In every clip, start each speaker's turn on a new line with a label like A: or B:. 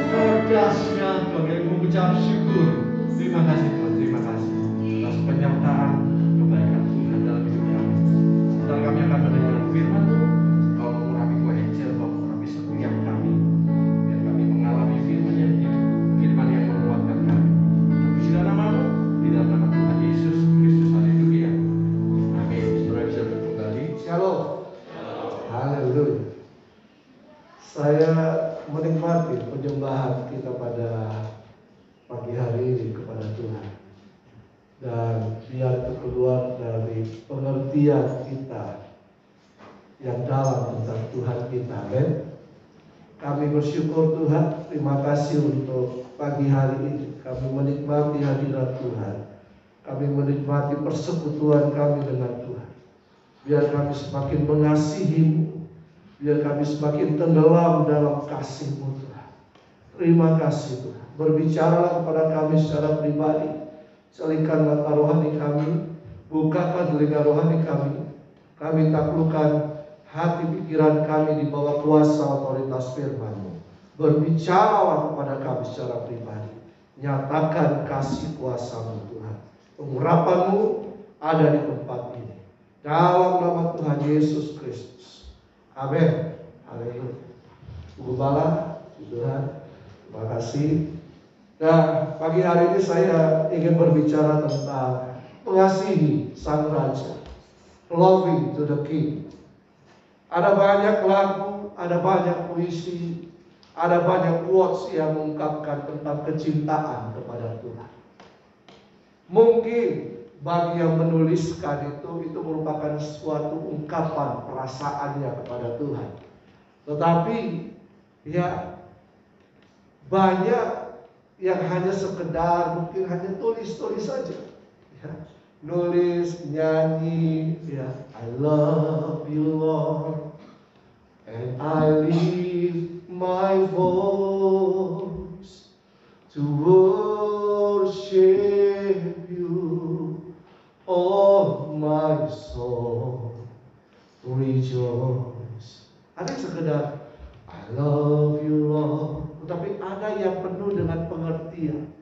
A: Cerdasnya Tuhan, kami mengucap syukur. Terima kasih Tuhan, terima kasih atas penyertaan kebaikan Tuhan dalam hidup kami. Setelah kami akan mendengar firman-Mu, Kau mengurapi kuah Injil, Kau mengurapi setiap kami. Biar kami mengalami firman yang hidup, firman yang menguatkan kami. Tapi di dalam nama-Mu, di dalam nama Tuhan Yesus Kristus, haleluya. Amin. Saudara bisa kembali.
B: Shalom. Haleluya. Saya menikmati penyembahan kita pada pagi hari ini kepada Tuhan. Dan biar itu keluar dari pengertian kita yang dalam tentang Tuhan kita. Amin. Kami bersyukur Tuhan. Terima kasih untuk pagi hari ini. Kami menikmati hadirat Tuhan. Kami menikmati persekutuan kami dengan Tuhan. Biar kami semakin mengasihi-Mu. Biar kami semakin tenggelam dalam kasih-Mu Tuhan. Terima kasih Tuhan. Berbicaralah kepada kami secara pribadi. Selingkan mata rohani kami. Bukakan telinga rohani kami. Kami taklukkan hati pikiran kami di bawah kuasa otoritas firman-Mu. Berbicaralah kepada kami secara pribadi. Nyatakan kasih kuasa-Mu Tuhan. Pengurapan-Mu ada di tempat ini. Dalam nama Tuhan Yesus Kristus. Amin. Haleluya. Gembala, Tuhan, terima kasih. Nah, pagi hari ini saya ingin berbicara tentang mengasihi Sang Raja. Loving to the King. Ada banyak lagu, ada banyak puisi, ada banyak quotes yang mengungkapkan tentang kecintaan kepada Tuhan. Mungkin bagi yang menuliskan itu merupakan suatu ungkapan perasaannya kepada Tuhan. Tetapi ya banyak yang hanya sekedar mungkin hanya tulis saja. Ya, nulis, nyanyi, ya, I love you Lord, and I lift my voice to worship you. Oh my soul, rejoice. Ada yang sekedar I love you Lord, tetapi ada yang penuh dengan pengertian,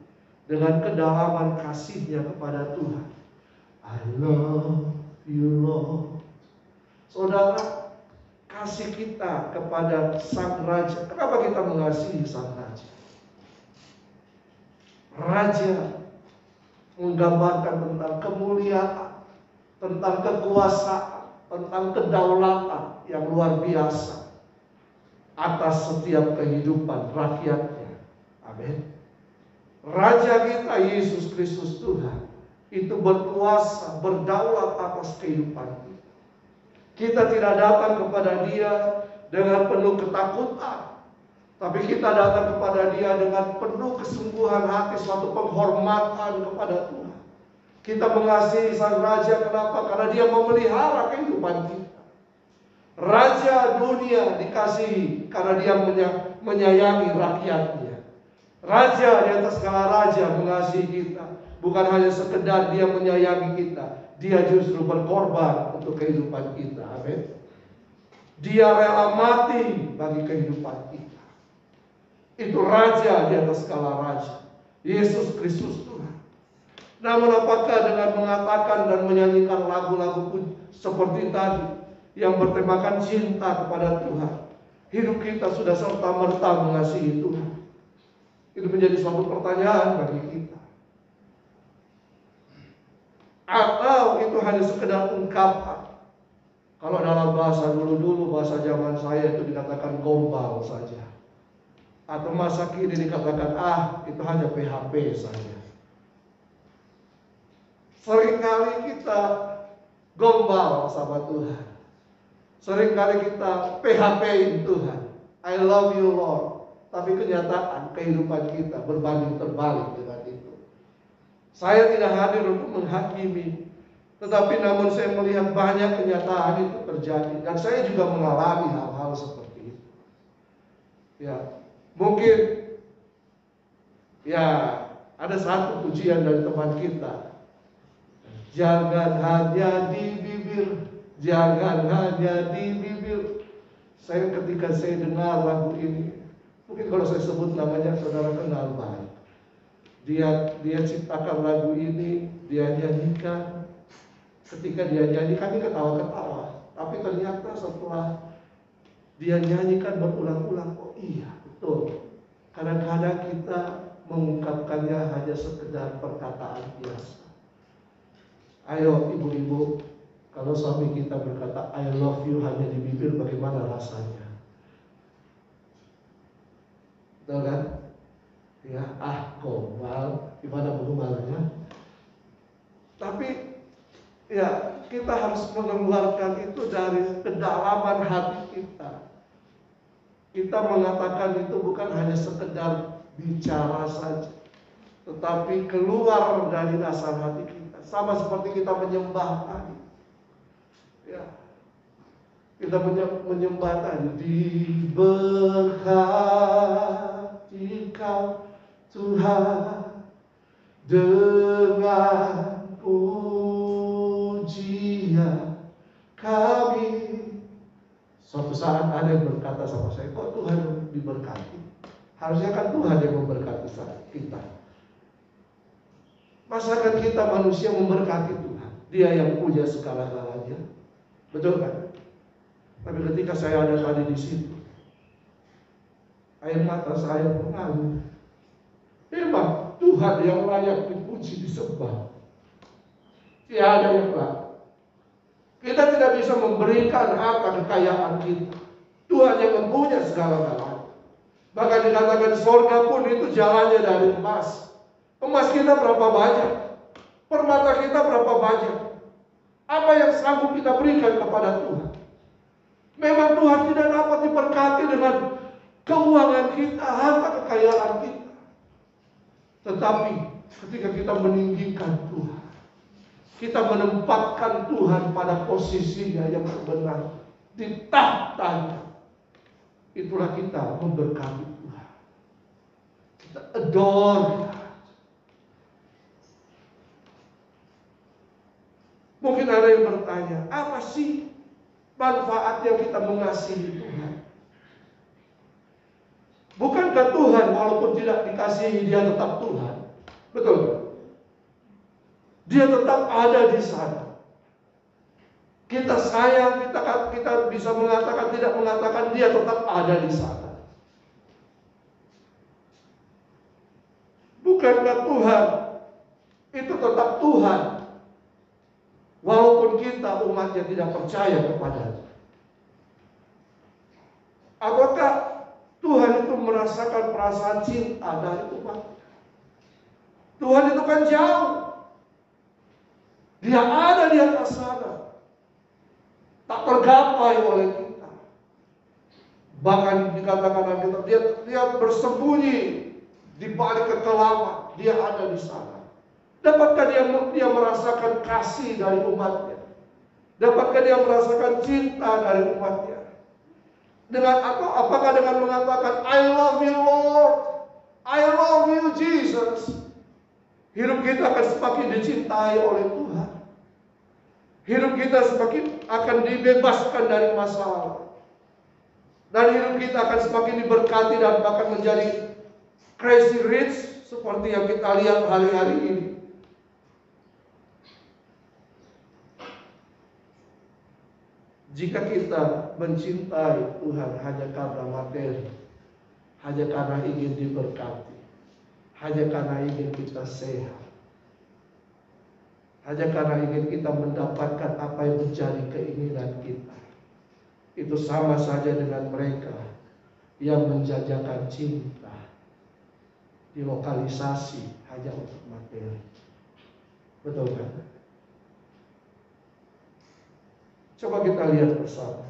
B: dengan kedalaman kasihnya kepada Tuhan. I love you Lord. Saudara, kasih kita kepada Sang Raja. Kenapa kita mengasihi Sang Raja? Raja menggambarkan tentang kemuliaan, tentang kekuasaan, tentang kedaulatan yang luar biasa atas setiap kehidupan rakyatnya. Amin. Raja kita Yesus Kristus Tuhan itu berkuasa, berdaulat atas kehidupan kita. Kita tidak datang kepada Dia dengan penuh ketakutan, tapi kita datang kepada Dia dengan penuh kesungguhan hati, suatu penghormatan kepada Tuhan. Kita mengasihi Sang Raja, kenapa? Karena Dia memelihara kehidupan kita. Raja dunia dikasihi karena Dia menyayangi rakyatnya. Raja di atas segala raja mengasihi kita. Bukan hanya sekedar Dia menyayangi kita, Dia justru berkorban untuk kehidupan kita. Amin. Dia rela mati bagi kehidupan kita. Itu Raja di atas segala raja, Yesus Kristus Tuhan. Namun apakah dengan mengatakan dan menyanyikan lagu-lagu seperti tadi yang bertemakan cinta kepada Tuhan, hidup kita sudah serta-merta mengasihi Tuhan? Itu menjadi suatu pertanyaan bagi kita. Atau itu hanya sekedar ungkapan? Kalau dalam bahasa dulu-dulu, bahasa zaman saya itu dikatakan gombal saja. Atau masa kini dikatakan itu hanya PHP saja. Seringkali kita gombal sama Tuhan. Seringkali kita PHP-in Tuhan. I love you Lord. Tapi kenyataan kehidupan kita berbanding terbalik dengan itu. Saya tidak hadir untuk menghakimi, tetapi namun saya melihat banyak kenyataan itu terjadi. Dan saya juga mengalami hal-hal seperti itu. Ya, mungkin ya ada satu pujian dari teman kita. Jangan hanya di bibir, jangan hanya di bibir. Ketika saya dengar lagu ini, Mungkin kalau saya sebut namanya saudara kenal baik. Dia ciptakan lagu ini, dia nyanyikan. Ketika dia nyanyi kami ketawa-ketawa, tapi ternyata setelah dia nyanyikan berulang-ulang, oh iya betul. Kadang-kadang kita mengungkapkannya hanya sekedar perkataan biasa. Ayo ibu-ibu, kalau suami kita berkata I love you hanya di bibir, bagaimana rasanya? Betul kan? Ya, gombal, gimana bergumbalnya? Tapi ya, kita harus mengeluarkan itu dari kedalaman hati kita. Kita mengatakan itu bukan hanya sekedar bicara saja, tetapi keluar dari dasar hati kita. Sama seperti kita menyembah tadi. Ya, kita menyembah tadi. Diberkati Kau Tuhan dengan pujian kami. Suatu saat ada yang berkata sama saya, kok Tuhan diberkati? Harusnya kan Tuhan yang memberkati kita. Masakan kita manusia memberkati Tuhan? Dia yang punya segala-galanya. Betul kan? Tapi ketika saya ada tadi di situ, air mata saya mengalir. Memang Tuhan yang layak dipuji, disembah. Tiada yang lain. Kita tidak bisa memberikan harta kekayaan kita. Tuhan yang mempunyai segala-galanya. Bahkan dikatakan surga pun itu jalannya dari emas. Emas kita berapa banyak? Permata kita berapa banyak? Apa yang sanggup kita berikan kepada Tuhan? Memang Tuhan tidak dapat diberkati dengan keuangan kita, harta kekayaan kita. Tetapi ketika kita meninggikan Tuhan, kita menempatkan Tuhan pada posisinya yang benar di tahtanya, itulah kita memberkati Tuhan. Kita adore. Mungkin ada yang bertanya, apa sih manfaatnya kita mengasihi Tuhan? Bukankah Tuhan walaupun tidak dikasihi, dia tetap Tuhan? Betul? Dia tetap ada di sana. Kita sayang, kita bisa mengatakan, tidak mengatakan, dia tetap ada di sana. Bukankah Tuhan itu tetap Tuhan, walaupun kita umatnya tidak percaya kepadanya? Apakah Tuhan itu merasakan perasaan cinta dari umat? Tuhan itu kan jauh. Dia ada di atas sana, tak tergapai oleh kita. Bahkan dikatakan Alkitab, dia bersembunyi di balik kekelaman. Dia ada di sana. Dapatkah dia merasakan kasih dari umatnya? Dapatkah dia merasakan cinta dari umatnya? Apakah dengan mengatakan I love you Lord, I love you Jesus, hidup kita akan semakin dicintai oleh Tuhan? Hidup kita semakin akan dibebaskan dari masalah, dan hidup kita akan semakin diberkati dan bahkan menjadi crazy rich seperti yang kita lihat hari-hari ini. Jika kita mencintai Tuhan hanya karena materi, hanya karena ingin diberkati, hanya karena ingin kita sehat, hanya karena ingin kita mendapatkan apa yang menjadi keinginan kita, itu sama saja dengan mereka yang menjajakan cinta di lokalisasi hanya untuk materi. Betul kan? Coba kita lihat bersama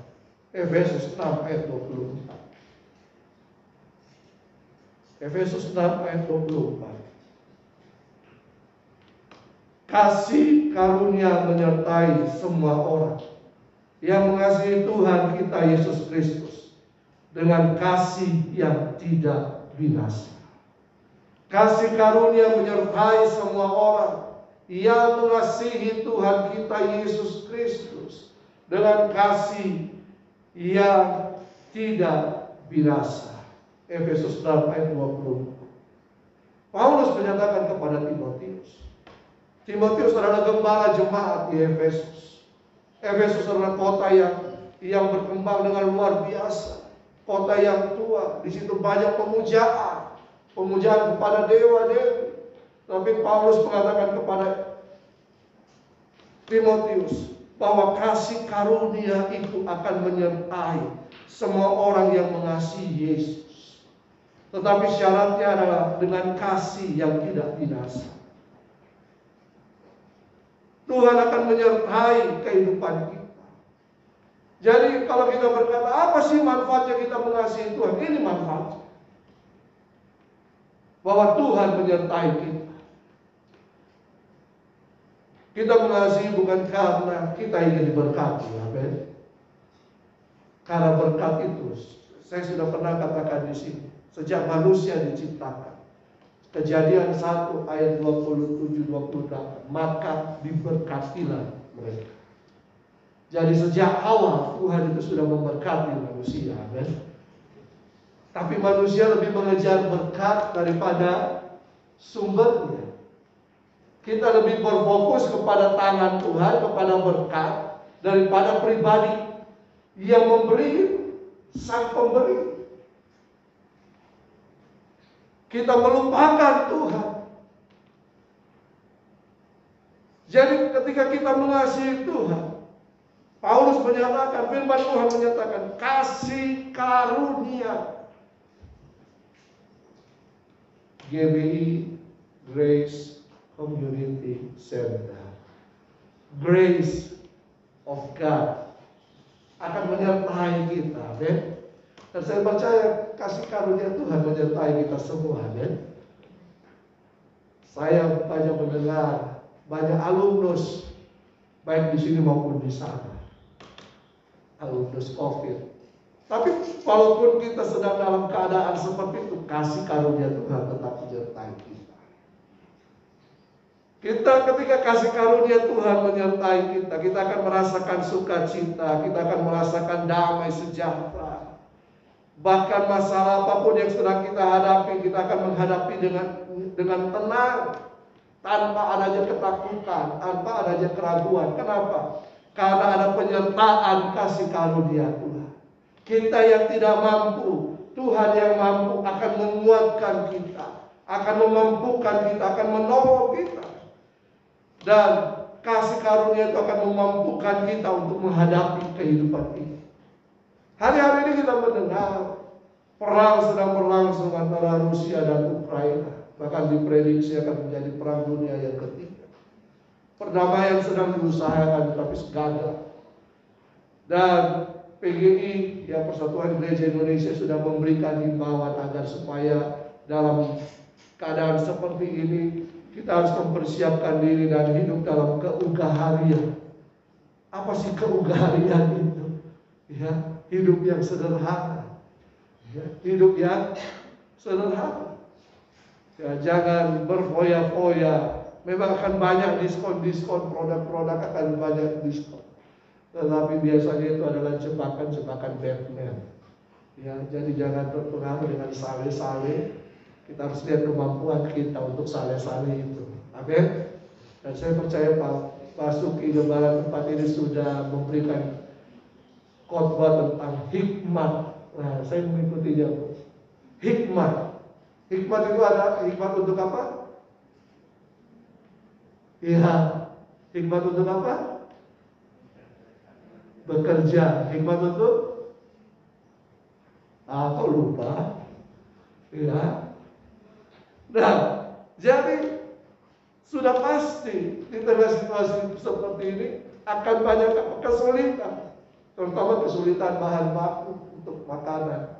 B: Efesus 6 ayat 24. Efesus 6 ayat 24. Kasih karunia menyertai semua orang yang mengasihi Tuhan kita Yesus Kristus dengan kasih yang tidak binasa. Kasih karunia menyertai semua orang yang mengasihi Tuhan kita Yesus Kristus dengan kasih yang tidak binasa. Efesus 6 ayat 20. Paulus menyatakan kepada Timotius. Timotius adalah gembala jemaat di Efesus. Efesus adalah kota yang berkembang dengan luar biasa. Kota yang tua. Di situ banyak pemujaan kepada dewa-dewi. Tapi Paulus mengatakan kepada Timotius bahwa kasih karunia itu akan menyertai semua orang yang mengasihi Yesus. Tetapi syaratnya adalah dengan kasih yang tidak binasa. Tuhan akan menyertai kehidupan kita. Jadi kalau kita berkata, apa sih manfaatnya kita mengasihi Tuhan? Ini manfaatnya. Bahwa Tuhan menyertai kita. Kita mengasihi bukan karena kita ingin diberkati. Amin. Karena berkat itu, saya sudah pernah katakan di sini. Sejak manusia diciptakan, Kejadian 1 ayat 27-28, maka diberkatilah mereka. Jadi sejak awal Tuhan itu sudah memberkati manusia, kan? Tapi manusia lebih mengejar berkat daripada sumbernya. Kita lebih berfokus kepada tangan Tuhan, kepada berkat, daripada pribadi yang memberi, sang pemberi. Kita melupakan Tuhan. Jadi ketika kita mengasihi Tuhan, Paulus menyatakan, firman Tuhan menyatakan, kasih karunia. GBI, Grace Community Center. Grace of God akan menyertai kita, kan? Dan saya percaya kasih karunia Tuhan menyertai kita semua, kan? Saya banyak mendengar banyak alumnus, baik di sini maupun di sana, alumnus COVID. Tapi walaupun kita sedang dalam keadaan seperti itu, kasih karunia Tuhan tetap menyertai kita. Kita ketika kasih karunia Tuhan menyertai kita, kita akan merasakan sukacita, kita akan merasakan damai sejahtera. Bahkan masalah apapun yang sedang kita hadapi, kita akan menghadapi dengan tenang, tanpa adanya ketakutan, tanpa adanya keraguan. Kenapa? Karena ada penyertaan kasih karunia Tuhan. Kita yang tidak mampu, Tuhan yang mampu akan menguatkan kita, akan memampukan kita, akan menolong kita. Dan kasih karunia itu akan memampukan kita untuk menghadapi kehidupan ini. Hari-hari ini kita mendengar perang sedang berlangsung antara Rusia dan Ukraina. Bahkan diprediksi akan menjadi perang dunia yang ketiga. Perdamaian sedang diusahakan tapi gagal. Dan PGI, ya Persatuan Gereja Indonesia, sudah memberikan himbauan agar supaya dalam keadaan seperti ini kita harus mempersiapkan diri dan hidup dalam keugaharian. Apa sih keugaharian itu? Ya, hidup yang sederhana, ya, hidup yang sederhana. Ya, jangan berfoya-foya. Memang akan banyak diskon-diskon, produk-produk akan banyak diskon. Tetapi biasanya itu adalah jebakan-jebakan Batman. Ya, jadi jangan terpengaruh dengan sale-sale. Kita harus lihat kemampuan kita untuk sale-sale itu. Amin. Dan saya percaya Pak Suki Gembala tempat ini sudah memberikan khotbah tentang hikmat. Nah, saya mengikutinya. Hikmat. Hikmat itu ada hikmat untuk apa? Iya. Hikmat untuk apa? Bekerja. Hikmat untuk apa? Lupa. Iya. Nah, jadi sudah pasti di tengah situasi seperti ini akan banyak kesulitan. Terutama kesulitan bahan baku untuk makanan.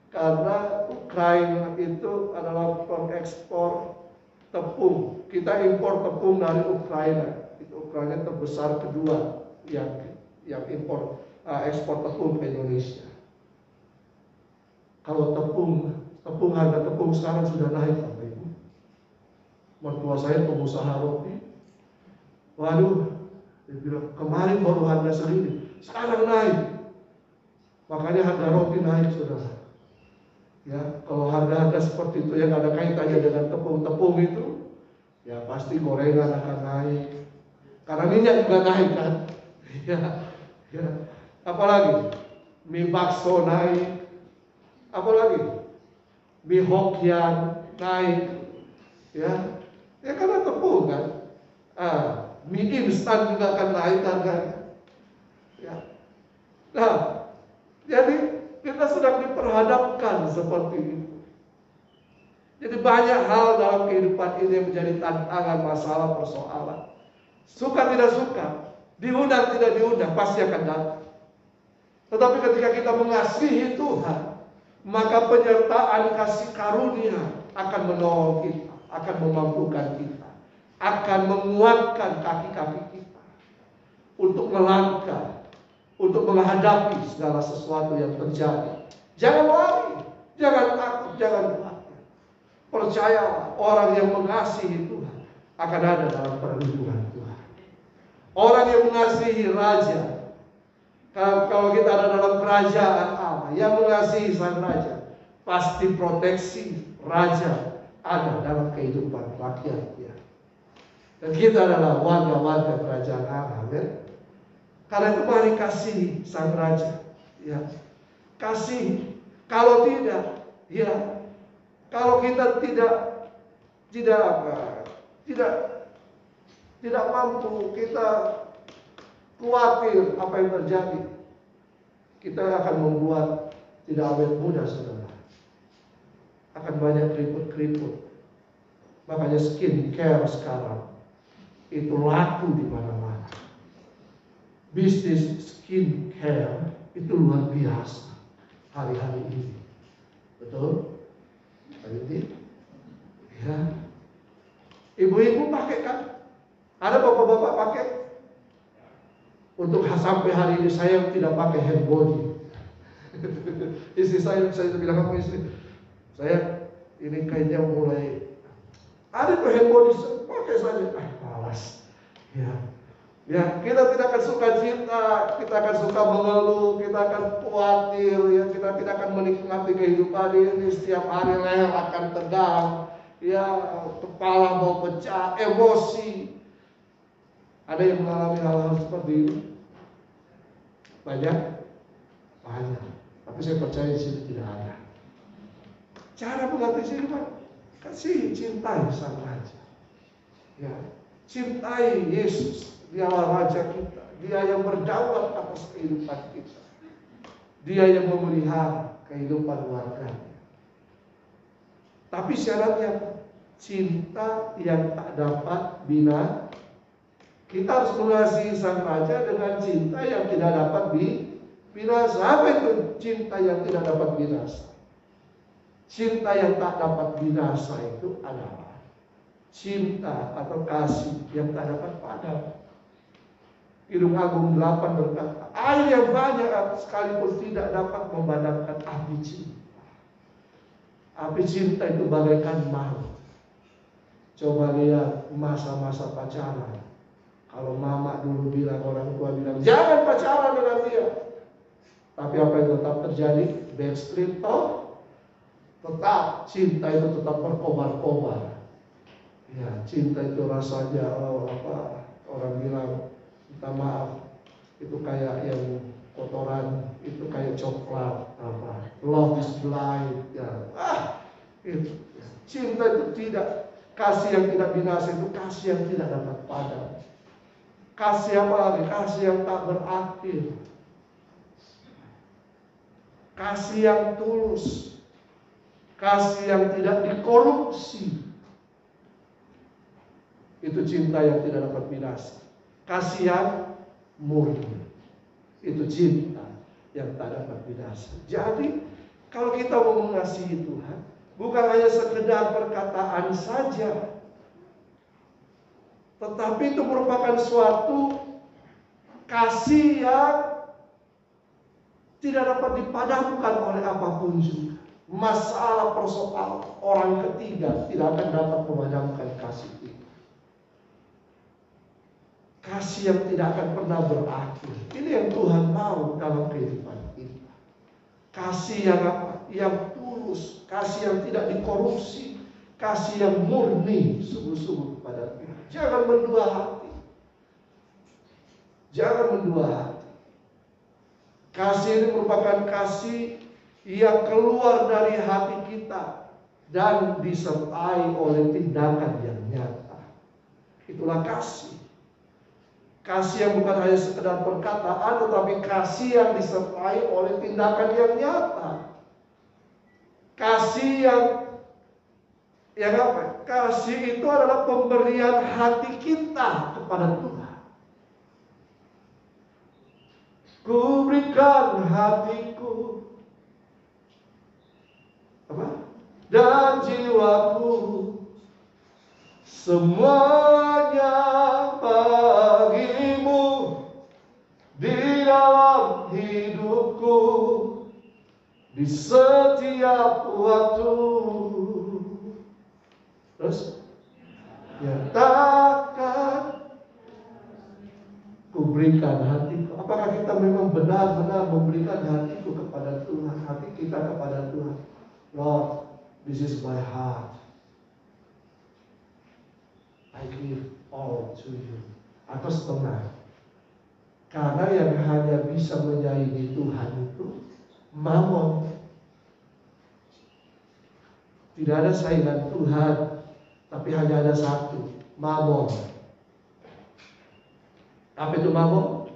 B: Karena Ukraina itu adalah pengekspor tepung. Kita impor tepung dari Ukraina. Itu Ukraina terbesar kedua yang impor ekspor tepung ke Indonesia. Kalau harga tepung sekarang sudah naik, Bapak Ibu. Mertua saya pengusaha roti. Waduh, dia bilang kemarin baru harga segini, sekarang naik. Makanya harga roti naik, saudara. Ya, kalau harga-harga seperti itu yang ada kaitannya dengan tepung-tepung itu, ya pasti gorengan akan naik. Karena minyak juga naik kan. Ya, ya. Apalagi mie bakso naik. Apalagi mie Hokian naik. Ya, ya karena tepung kan. Mie instan juga akan naik harganya. Ya. Nah, jadi kita sedang diperhadapkan seperti itu. Jadi banyak hal dalam kehidupan ini yang menjadi tantangan, masalah, persoalan. Suka tidak suka, diundang tidak diundang, pasti akan datang. Tetapi ketika kita mengasihi Tuhan, maka penyertaan kasih karunia akan menolong kita, akan memampukan kita, akan menguatkan kaki-kaki kita untuk melangkah, untuk menghadapi segala sesuatu yang terjadi. Jangan lari, jangan takut, jangan khawatir. Percayalah, orang yang mengasihi Tuhan akan ada dalam perlindungan Tuhan. Orang yang mengasihi Raja, kalau kita ada dalam kerajaan Allah, yang mengasihi Sang Raja, pasti proteksi Raja ada dalam kehidupan rakyatnya. Dan kita adalah warga-warga kerajaan Allah. Amin. Karena itu mari kasih Sang Raja, ya. Kasih. Kalau tidak, ya. Kalau kita tidak mampu, kita khawatir apa yang terjadi, kita akan membuat tidak awet muda, saudara. Akan banyak keriput-keriput. Makanya skincare sekarang itu laku di mana-mana. Bisnis skincare itu luar biasa hari-hari ini. Betul? Hari ya. Ibu-ibu pakai kan? Ada bapak-bapak pakai? Untuk sampai hari ini saya tidak pakai hand body. Istri saya bilang sama istri, saya ini kayaknya mulai ada tuh hand body, pakai saja. Malas. Ya. Ya, kita tidak akan suka cinta, kita akan suka mengeluh, kita akan khawatir, ya, kita tidak akan menikmati kehidupan ini. Setiap hari leher akan tegang, ya, kepala mau pecah, emosi. Ada yang mengalami hal-hal seperti itu? Banyak? Banyak. Tapi saya percaya di sini tidak ada. Cara mengatasi ini, Pak, kasih, cintai Sang Raja. Ya, cintai Yesus. Dialah Raja kita. Dia yang berdaulat atas kehidupan kita. Dia yang memelihara kehidupan warganya. Tapi syaratnya cinta yang tak dapat bina. Kita harus mengasihi Sang Raja dengan cinta yang tidak dapat binasa. Apa itu cinta yang tidak dapat binasa? Cinta yang tak dapat binasa itu adalah cinta atau kasih yang tak dapat padam. Kidung Agung 8 berkata, air yang banyak sekalipun tidak dapat memadamkan api cinta. Api cinta itu bagaikan maut. Coba lihat masa-masa pacaran. Kalau mama dulu bilang, orang tua bilang, jangan pacaran dengan dia. Tapi apa yang tetap terjadi? Backstreet toh? Tetap, cinta itu tetap berkobar-kobar. Ya, cinta itu rasanya, orang bilang, minta maaf, itu kayak yang kotoran, itu kayak coklat, love is blind, ya. Itu. Cinta itu tidak, kasih yang tidak binasa itu kasih yang tidak dapat padam. Kasih apa lagi? Kasih yang tak berakhir. Kasih yang tulus. Kasih yang tidak dikorupsi. Itu cinta yang tidak dapat binasa. Kasih yang murni. Itu cinta yang tak dapat binasa. Jadi, kalau kita mau mengasihi Tuhan, bukan hanya sekedar perkataan saja, tetapi itu merupakan suatu kasih yang tidak dapat dipadamkan oleh apapun juga. Masalah persoalan orang ketiga tidak akan dapat memadamkan kasih itu. Kasih yang tidak akan pernah berakhir. Ini yang Tuhan mau dalam kehidupan kita. Kasih yang apa? Yang tulus. tulus, kasih yang tidak dikorupsi, kasih yang murni sungguh-sungguh kepada Tuhan. Jangan mendua hati. Jangan mendua hati. Kasih ini merupakan kasih yang keluar dari hati kita dan disertai oleh tindakan yang nyata. Itulah kasih. Kasih yang bukan hanya sekedar perkataan, tetapi kasih yang disertai oleh tindakan yang nyata. Kasih yang apa? Kasih itu adalah pemberian hati kita kepada Tuhan. Ku berikan hatiku, apa? Dan jiwaku, semuanya bagimu di dalam hidupku, di setiap waktu. Terus nyatakan, ku berikan hatiku. Apakah kita memang benar-benar memberikan hatiku kepada Tuhan, hati kita kepada Tuhan? Lord, this is my heart. I give all to you. Atau setengah. Karena yang hanya bisa menyaingi Tuhan itu mamon. Tidak ada saingan Tuhan, tapi hanya ada satu, mamon. Apa itu mamon?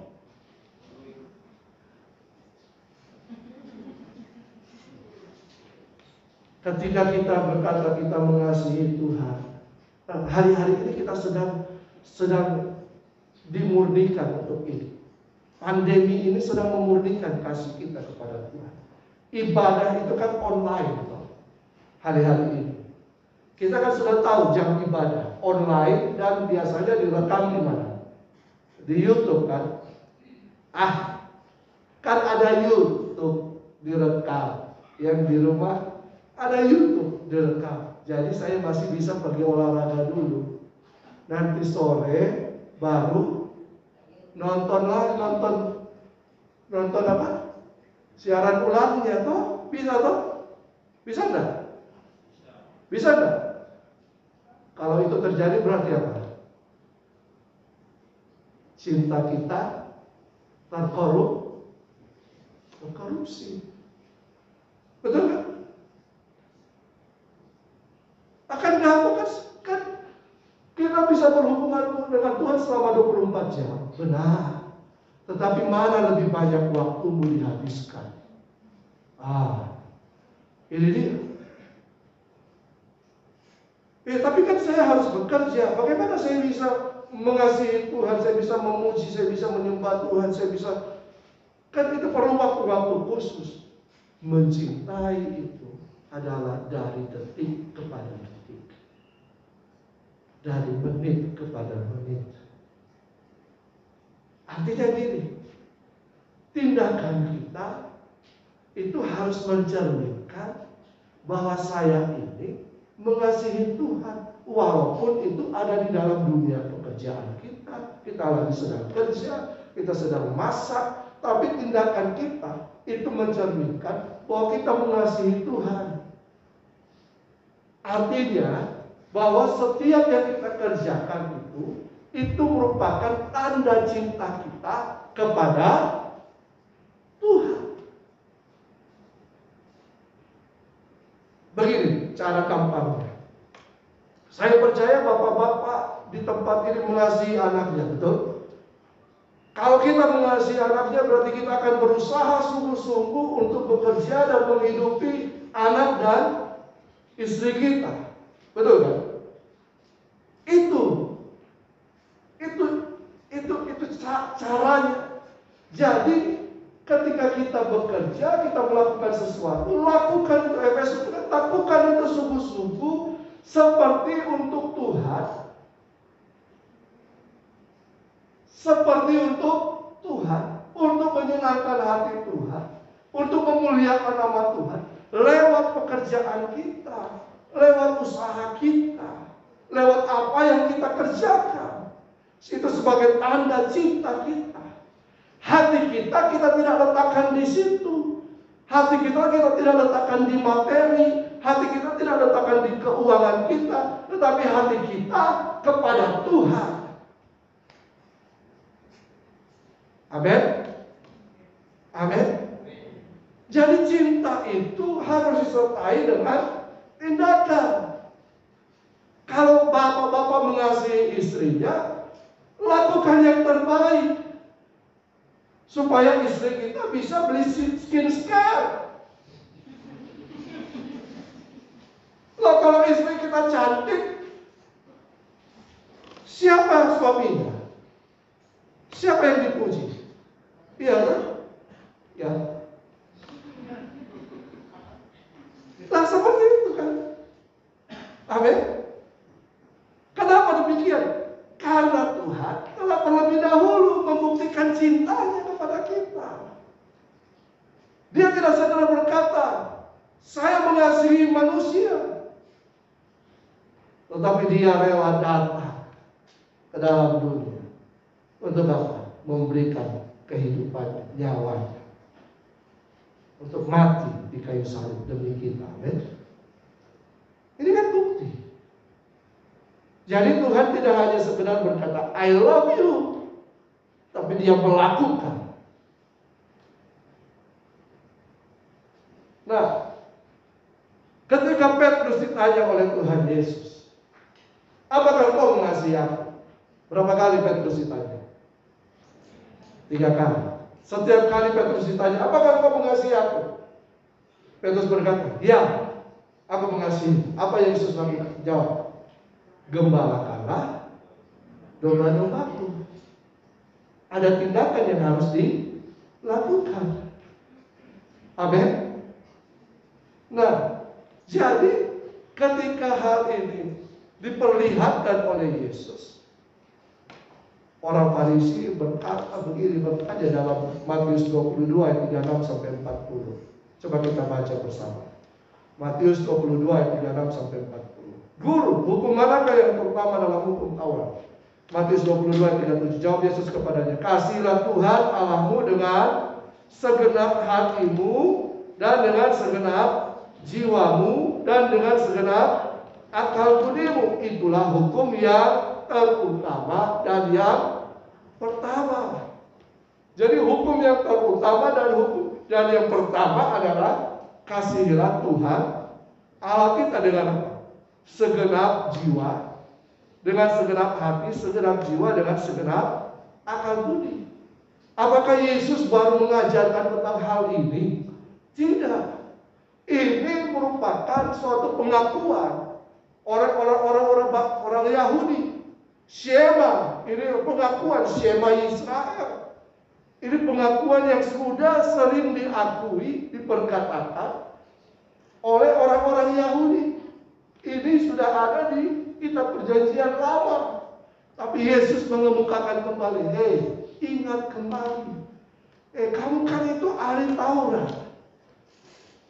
B: Ketika kita berkata kita mengasihi Tuhan, hari-hari ini kita sedang dimurnikan untuk ini. Pandemi ini sedang memurnikan kasih kita kepada Tuhan. Ibadah itu kan online, hari-hari ini. Kita kan sudah tahu jam ibadah online dan biasanya direkam di mana? Di YouTube kan? Kan ada YouTube direkam. Yang di rumah ada YouTube direkam. Jadi saya masih bisa pergi olahraga dulu. Nanti sore baru nonton apa? Siaran ulangnya toh? Bisa toh? Bisa enggak? Bisa enggak? Kalau itu terjadi berarti apa? Cinta kita terkorupsi. Betul kan? Akan dilakukan kan kita bisa berhubungan dengan Tuhan selama 24 jam. Benar. Tetapi mana lebih banyak waktumu dihabiskan? Ini dia. Tapi kan saya harus bekerja. Bagaimana saya bisa mengasihi Tuhan, saya bisa memuji, saya bisa menyembah Tuhan, saya bisa. Kan itu perlu waktu-waktu khusus. Mencintai itu adalah dari detik kepada detik, dari menit kepada menit. Artinya gini, tindakan kita itu harus mencerminkan bahwa saya ini mengasihi Tuhan, walaupun itu ada di dalam dunia pekerjaan kita. Kita lagi sedang kerja, kita sedang masak, tapi tindakan kita itu mencerminkan bahwa kita mengasihi Tuhan. Artinya bahwa setiap yang kita kerjakan itu merupakan tanda cinta kita kepada Tuhan. Begini cara gampangnya. Saya percaya bapak-bapak di tempat ini mengasihi anaknya, betul? Kalau kita mengasihi anaknya berarti kita akan berusaha sungguh-sungguh untuk bekerja dan menghidupi anak dan istri kita. Betul kan? Itu caranya. Jadi ketika kita bekerja, kita melakukan sesuatu, lakukan itu Efesus, lakukan itu sungguh-sungguh seperti untuk Tuhan. Seperti untuk Tuhan, untuk menyenangkan hati Tuhan, untuk memuliakan nama Tuhan, lewat pekerjaan kita, lewat usaha kita, lewat apa yang kita kerjakan. Itu sebagai tanda cinta kita. Hati kita tidak letakkan di situ. Hati kita tidak letakkan di materi, hati kita tidak letakkan di keuangan kita, tetapi hati kita kepada Tuhan. Amin. Amin. Jadi cinta itu harus disertai dengan tindakan. Kalau bapak-bapak mengasihi istrinya, lakukan yang terbaik supaya istri kita bisa beli skincare. Loh, kalau istri kita cantik, siapa suaminya? Siapa yang dipuji? Iya kan? Ya. Nah, seperti itu kan. Amin. Kenapa demikian? Karena Tuhan telah terlebih dahulu membuktikan cintanya kepada kita. Dia tidak segera berkata, saya mengasihi manusia. Tetapi dia rela datang ke dalam dunia. Untuk apa? Memberikan kehidupan nyawanya. Untuk mati di kayu salib demi kita. Amin. Ini kan bukti. Jadi Tuhan tidak hanya sekedar berkata I love you, tapi dia melakukan. Nah, ketika Petrus ditanya oleh Tuhan Yesus, apakah kau mengasihi aku? Berapa kali Petrus ditanya? 3 kali. Setiap kali Petrus ditanya, apakah kau mengasihi aku? Petrus berkata, ya, aku mengasihi. Apa yang Yesus lakukan? Jawab, gembalakanlah domba-dombaku. Ada tindakan yang harus dilakukan. Amin. Nah, jadi ketika hal ini diperlihatkan oleh Yesus, orang Farisi berkata begini, berkata dalam Matius 22 ayat 36 sampai 40. Coba kita baca bersama. Matius 22 ayat 36 sampai 40. Guru, hukum manakah yang pertama dalam hukum Taurat? Matius 22 ayat 37. Jawab Yesus kepadanya, kasihlah Tuhan Allahmu dengan segenap hatimu dan dengan segenap jiwamu dan dengan segenap akal budimu. Itulah hukum yang terutama dan yang pertama. Jadi hukum yang terutama dan yang pertama adalah kasihilah Tuhan Allah kita dengan apa? Segenap jiwa, dengan segenap hati, segenap jiwa, dengan segenap akal budi. Apakah Yesus baru mengajarkan tentang hal ini? Tidak. Ini merupakan suatu pengakuan orang Yahudi. Shema, ini pengakuan Shema Israel. Ini pengakuan yang sudah sering diakui, diperkatakan oleh orang-orang Yahudi. Ini sudah ada di kitab perjanjian lama. Tapi Yesus mengemukakan kembali, hei, ingat kembali. Kamu kan itu ahli Taurat.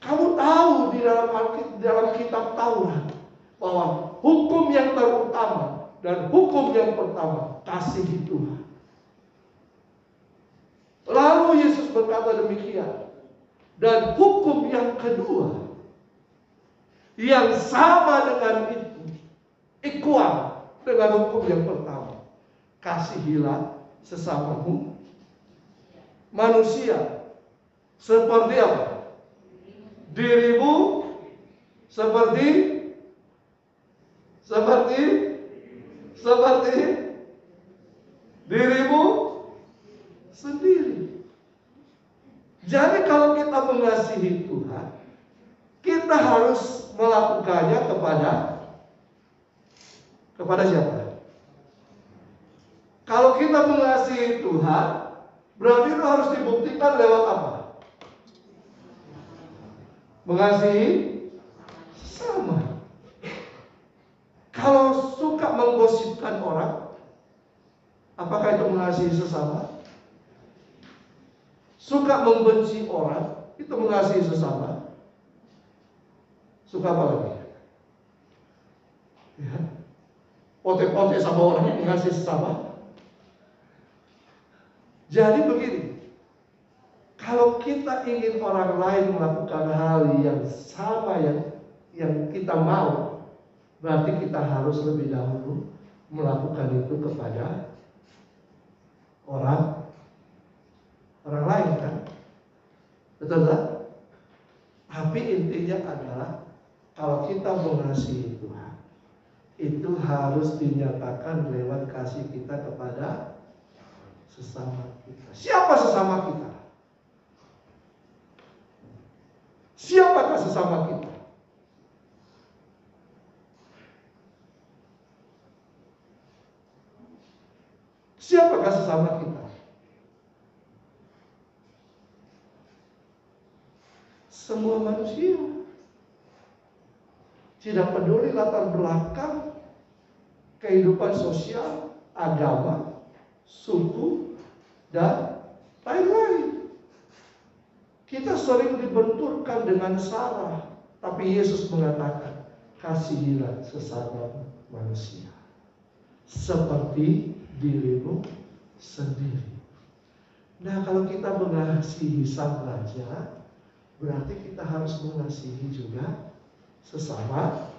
B: Kamu tahu di dalam kitab Taurat bahwa hukum yang terutama dan hukum yang pertama, kasihi Tuhan. Lalu Yesus berkata demikian. Dan hukum yang kedua, yang sama dengan itu, ikuan dengan hukum yang pertama, kasihilah sesamamu manusia seperti apa? Dirimu seperti dirimu sendiri. Jadi kalau kita mengasihi Tuhan, kita harus melakukannya kepada siapa? Kalau kita mengasihi Tuhan, berarti itu harus dibuktikan lewat apa? Mengasihi sesama. Kalau suka menggosipkan orang, apakah itu mengasihi sesama? Suka membenci orang, itu mengasihi sesama. Suka apa lagi? Ya. Pote-pote sama orang yang mengasihi sesama. Jadi begini, Kalau kita ingin orang lain melakukan hal yang sama yang kita mau, berarti kita harus lebih dahulu melakukan itu kepada orang lain, kan? Betul tak? Tapi intinya adalah kalau kita mengasihi Tuhan, itu harus dinyatakan lewat kasih kita kepada sesama kita. Siapa sesama kita? Siapakah sesama kita? Siapakah sesama kita? Semua manusia. Tidak peduli latar belakang, kehidupan sosial, agama, suku, dan lain-lain. Kita sering dibenturkan dengan salah, tapi Yesus mengatakan, kasihilah sesama manusia seperti dirimu sendiri. Nah, kalau kita mengasihi Sang Raja, berarti kita harus mengasihi juga sesama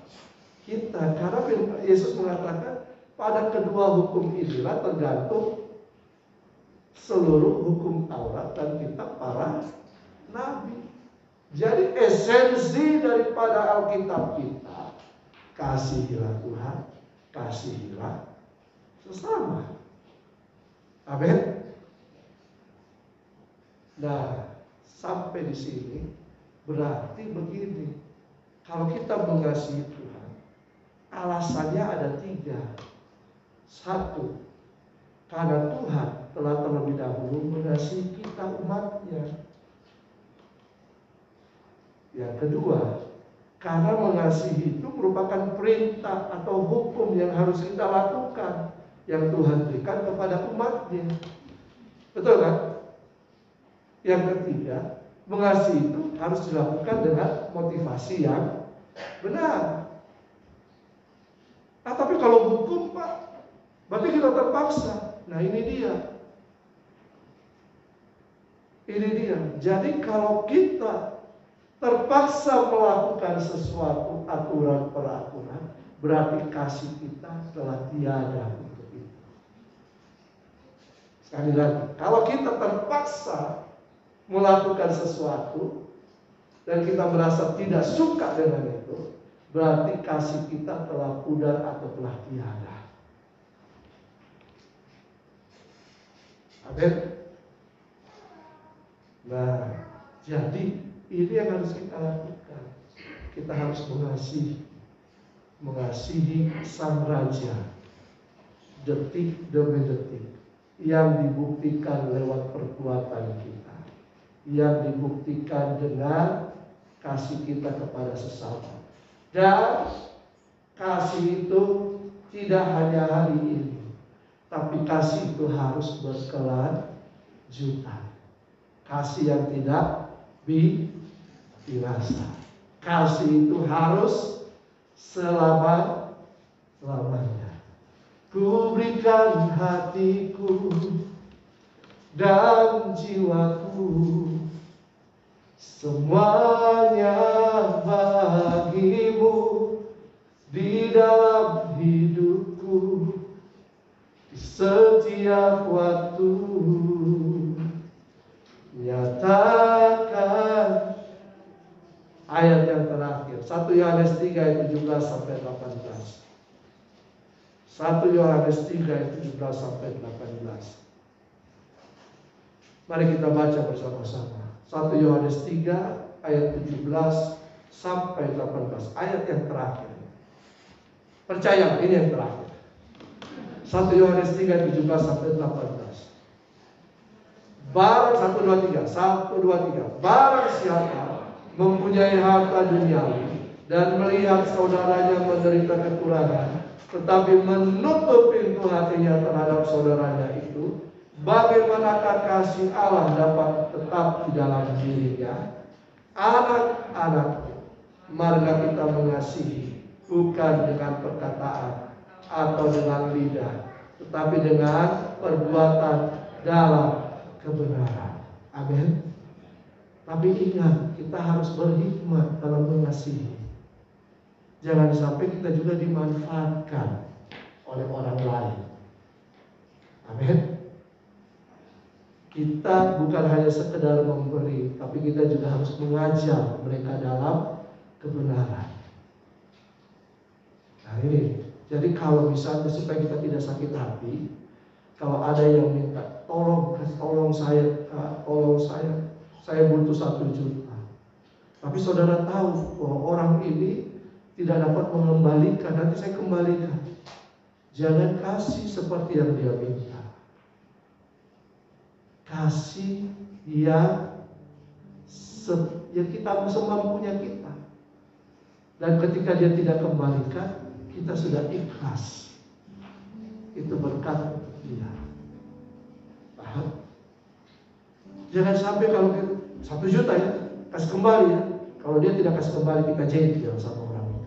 B: kita. Karena Yesus mengatakan, pada kedua hukum inilah tergantung seluruh hukum Taurat dan kitab para nabi. Jadi esensi daripada Alkitab kita, kasihilah Tuhan, kasihilah sesama. Amin. Nah, sampai di sini berarti begini. Kalau kita mengasihi Tuhan, alasannya ada 3. 1, karena Tuhan telah terlebih dahulu mengasihi kita umatnya. Yang kedua, karena mengasihi itu merupakan perintah atau hukum yang harus kita lakukan, yang Tuhan berikan kepada umatnya. Betul kan? Yang ketiga, mengasihi itu harus dilakukan dengan motivasi yang benar. Nah, tapi kalau hukum, Pak, berarti kita terpaksa. Nah, ini dia. Ini dia. Jadi kalau kita terpaksa melakukan sesuatu aturan-peraturan, berarti kasih kita telah tiada untuk itu. Sekali lagi, kalau kita terpaksa melakukan sesuatu dan kita merasa tidak suka dengan itu, berarti kasih kita telah pudar atau telah tiada. Amin. Nah, jadi ini yang harus kita lakukan. Kita harus mengasihi Sang Raja detik demi detik, yang dibuktikan lewat perbuatan kita, yang dibuktikan dengan kasih kita kepada sesama. Dan kasih itu tidak hanya hari ini, tapi kasih itu harus berkelanjutan. Kasih yang tidak binasa. Kasih itu harus selama-lamanya. Ku berikan hatiku dan jiwaku, semuanya bagimu di dalam hidupku, di setiap waktu. Nyatakan ayat yang terakhir, 1 Yohanes 3 ayat 17 sampai 18. 1 Yohanes 3 ayat 17 sampai 18. Mari kita baca bersama-sama. 1 Yohanes 3 ayat 17 sampai 18. Ayat yang terakhir. Percaya, ini yang terakhir. 1 Yohanes 3 17 sampai 18. Barang 1, 2, 3. Barang siapa mempunyai harta duniawi dan melihat saudaranya menderita kekurangan, tetapi menutup pintu hatinya terhadap saudaranya itu, bagaimanakah kasih Allah dapat tetap di dalam dirinya? Anak-anakku, marilah kita mengasihi, bukan dengan perkataan atau dengan lidah, tetapi dengan perbuatan dalam kebenaran. Amin. Tapi ingat, kita harus berhikmat dalam mengasihi. Jangan sampai kita juga dimanfaatkan oleh orang lain. Amin. Kita bukan hanya sekedar memberi, tapi kita juga harus mengajar mereka dalam kebenaran. Nah ini, jadi kalau misalnya supaya kita tidak sakit hati, kalau ada yang minta tolong saya, saya butuh 1 juta. Tapi saudara tahu bahwa orang ini tidak dapat mengembalikan, nanti saya kembalikan. Jangan kasih seperti yang dia minta. Kasih yang kita semampunya kita. Dan ketika dia tidak kembalikan, kita sudah ikhlas. Itu berkat untuk dia. Paham? Jangan sampai kalau 1 juta ya, kasih kembali ya. Kalau dia tidak kasih kembali, kita jengkel sama orang itu.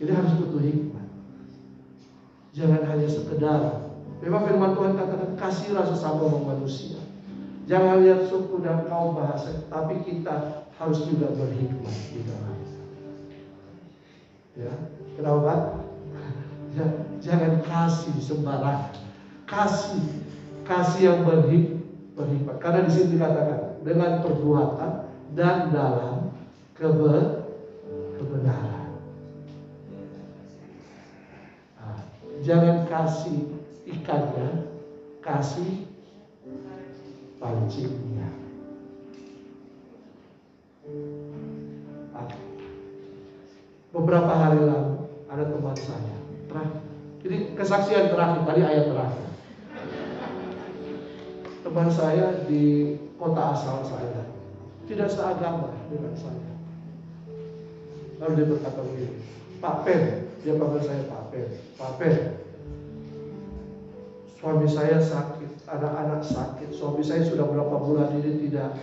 B: Ini harus butuh hikmat. Jangan hanya sekedar. Memang firman Tuhan katakan, kasihlah sesama manusia. Jangan lihat suku dan kaum bahasa, tapi kita harus juga berhikmat di dalamnya. Ya, kenapa? Jangan kasih sembarangan. Kasih yang berhikmat. Karena di sini dikatakan dengan perbuatan dan dalam kebenaran. Nah, jangan kasih ikannya, kasih pancingnya. Beberapa hari lalu ada teman saya. Jadi kesaksian terakhir, tadi ayat terakhir. Teman saya di kota asal saya, tidak seagama dengan saya. Lalu dia berkata begini, Pak Pen, dia panggil saya Pak Pen. Pak Pen, suami saya sakit, anak-anak sakit. Suami saya sudah berapa bulan ini tidak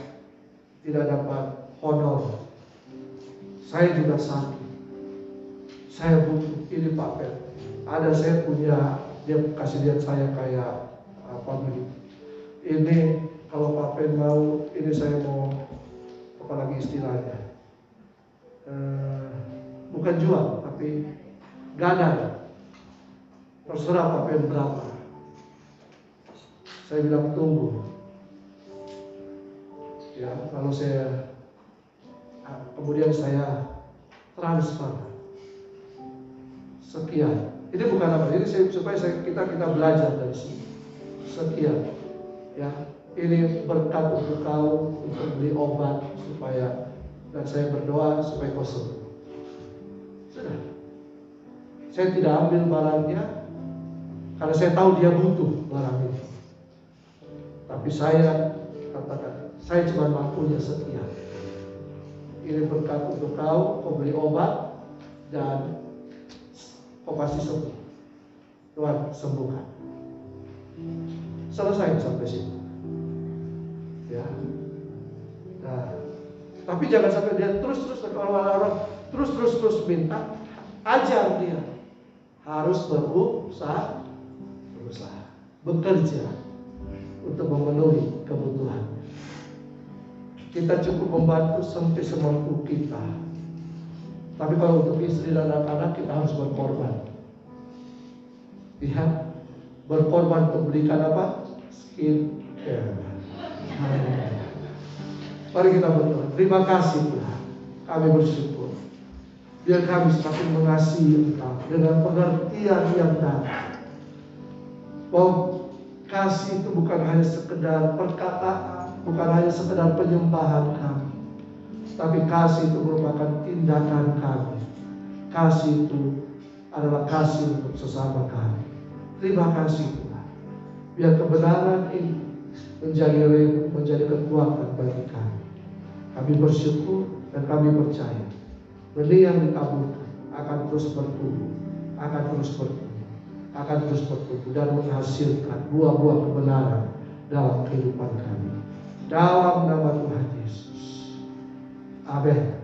B: dapat honor. Saya juga sakit. Saya butuh ini Pak Pen. Ada saya punya, dia kasih lihat saya kayak apa begitu. Ini kalau Pak Pen mau, ini saya mau apalagi istilahnya, bukan jual tapi gadai. Terserah Pak Pen berapa. Saya bilang tunggu. Ya, kalau saya kemudian saya transfer sekian. Ini bukan apa, ini supaya kita belajar dari sini. Sekian, ya. Ini berkat untuk kau untuk beli obat supaya, dan saya berdoa supaya kau sembuh. Sudah. Saya tidak ambil barangnya karena saya tahu dia butuh barang itu. Tapi saya katakan, saya cuma mampunya sekian. Ini berkat untuk kau beli obat dan kau pasti sembuh. Tuhan sembuhkan. Selesai sampai situ. Ya. Nah, tapi jangan sampai dia terus kalau orang terus minta, ajar dia harus berusaha, bekerja untuk memenuhi kebutuhan. Kita cukup membantu sampai semampu kita. Tapi kalau untuk istri dan anak-anak kita harus berkorban. Lihat, berkorban untuk berikan apa? Skincare. Mari kita berdoa. Terima kasih Tuhan. Kami bersyukur. Biar kami semakin mengasihi Engkau dengan pengertian yang dalam. Bahwa kasih itu bukan hanya sekedar perkataan, bukan hanya sekedar penyembahan kami. Tapi kasih itu merupakan tindakan kami. Kasih itu adalah kasih untuk sesama kami. Terima kasih Tuhan. Biar kebenaran ini menjadi kekuatan bagi kami. Kami bersyukur dan kami percaya benih yang ditaburkan akan terus bertumbuh, akan terus bertumbuh dan menghasilkan buah-buah kebenaran dalam kehidupan kami. Dalam nama Tuhan Yesus. Amin.